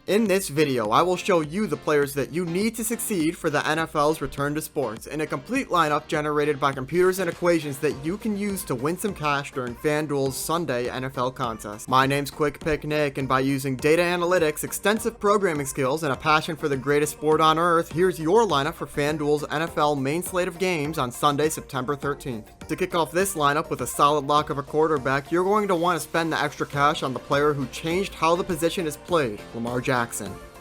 In this video, I will show you the players that you need to succeed for the NFL's return to sports in a complete lineup generated by computers and equations that you can use to win some cash during FanDuel's Sunday NFL contest. My name's Quick Pick Nick, and by using data analytics, extensive programming skills, and a passion for the greatest sport on earth, here's your lineup for FanDuel's NFL main slate of games on Sunday, September 13th. To kick off this lineup with a solid lock of a quarterback, you're going to want to spend the extra cash on the player who changed how the position is played, Lamar Jackson.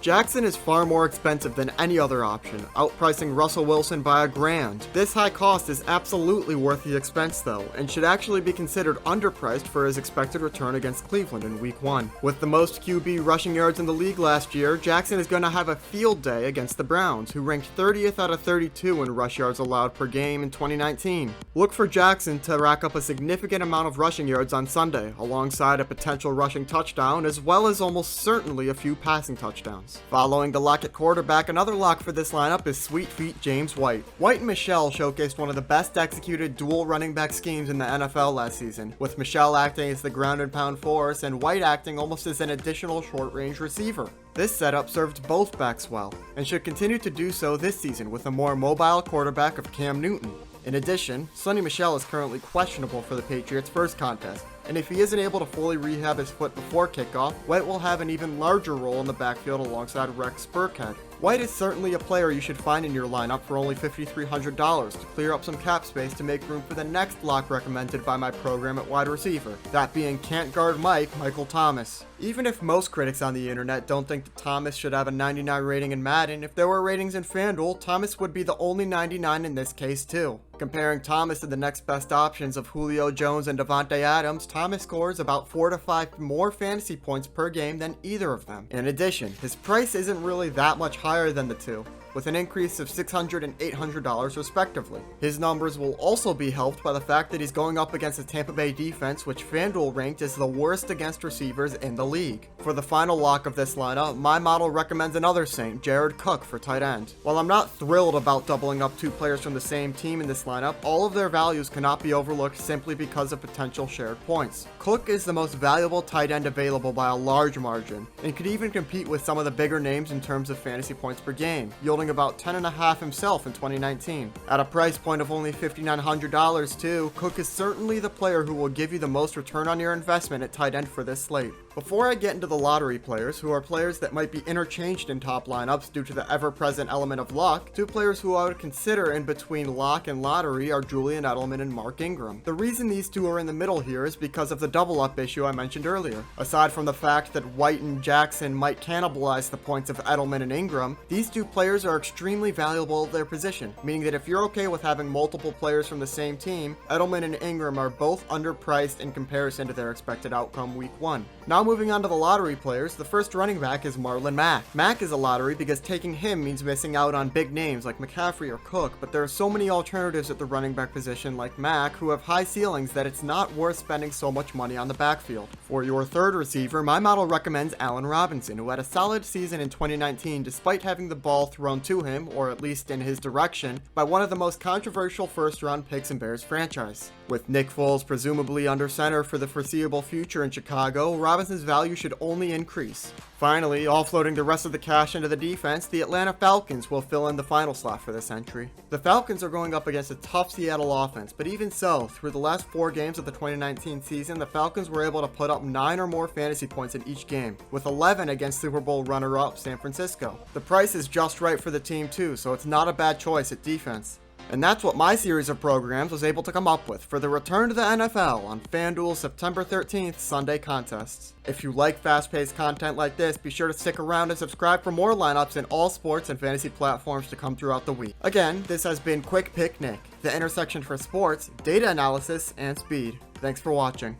Jackson is far more expensive than any other option, outpricing Russell Wilson by $1,000. This high cost is absolutely worth the expense though, and should actually be considered underpriced for his expected return against Cleveland in Week 1. With the most QB rushing yards in the league last year, Jackson is going to have a field day against the Browns, who ranked 30th out of 32 in rush yards allowed per game in 2019. Look for Jackson to rack up a significant amount of rushing yards on Sunday, alongside a potential rushing touchdown, as well as almost certainly a few passing touchdowns. Following the lock at quarterback, another lock for this lineup is Sweet Feet James White. White and Michel showcased one of the best executed dual running back schemes in the NFL last season, with Michel acting as the ground and pound force and White acting almost as an additional short-range receiver. This setup served both backs well, and should continue to do so this season with a more mobile quarterback of Cam Newton. In addition, Sonny Michel is currently questionable for the Patriots' first contest, and if he isn't able to fully rehab his foot before kickoff, White will have an even larger role in the backfield alongside Rex Burkhead. White is certainly a player you should find in your lineup for only $5,300 to clear up some cap space to make room for the next lock recommended by my program at wide receiver, that being can't guard Michael Thomas. Even if most critics on the internet don't think that Thomas should have a 99 rating in Madden, if there were ratings in FanDuel, Thomas would be the only 99 in this case too. Comparing Thomas to the next best options of Julio Jones and Devontae Adams, Thomas scores about 4 to 5 more fantasy points per game than either of them. In addition, his price isn't really that much higher than the two, with an increase of $600 and $800 respectively. His numbers will also be helped by the fact that he's going up against the Tampa Bay defense, which FanDuel ranked as the worst against receivers in the league. For the final lock of this lineup, my model recommends another Saint, Jared Cook, for tight end. While I'm not thrilled about doubling up two players from the same team in this lineup, all of their values cannot be overlooked simply because of potential shared points. Cook is the most valuable tight end available by a large margin, and could even compete with some of the bigger names in terms of fantasy points per game, yielding about 10.5 himself in 2019. At a price point of only $5,900 too, Cook is certainly the player who will give you the most return on your investment at tight end for this slate. Before I get into the lottery players, who are players that might be interchanged in top lineups due to the ever-present element of luck, two players who I would consider in between lock and lottery are Julian Edelman and Mark Ingram. The reason these two are in the middle here is because of the double-up issue I mentioned earlier. Aside from the fact that White and Jackson might cannibalize the points of Edelman and Ingram, these two players are extremely valuable at their position, meaning that if you're okay with having multiple players from the same team, Edelman and Ingram are both underpriced in comparison to their expected outcome Week 1. Now moving on to the lottery players, the first running back is Marlon Mack. Mack is a lottery because taking him means missing out on big names like McCaffrey or Cook, but there are so many alternatives at the running back position like Mack who have high ceilings that it's not worth spending so much money on the backfield. For your third receiver, my model recommends Allen Robinson, who had a solid season in 2019 despite having the ball thrown to him, or at least in his direction, by one of the most controversial first-round picks in Bears franchise. With Nick Foles presumably under center for the foreseeable future in Chicago, Robinson's value should only increase. Finally, offloading the rest of the cash into the defense, the Atlanta Falcons will fill in the final slot for this entry. The Falcons are going up against a tough Seattle offense, but even so, through the last 4 games of the 2019 season, the Falcons were able to put up 9 or more fantasy points in each game, with 11 against Super Bowl runner-up San Francisco. The price is just right for the team too, so it's not a bad choice at defense. And that's what my series of programs was able to come up with for the return to the NFL on FanDuel's September 13th Sunday contests. If you like fast-paced content like this, be sure to stick around and subscribe for more lineups in all sports and fantasy platforms to come throughout the week. Again, this has been Quick Pick Nick, the intersection for sports, data analysis, and speed. Thanks for watching.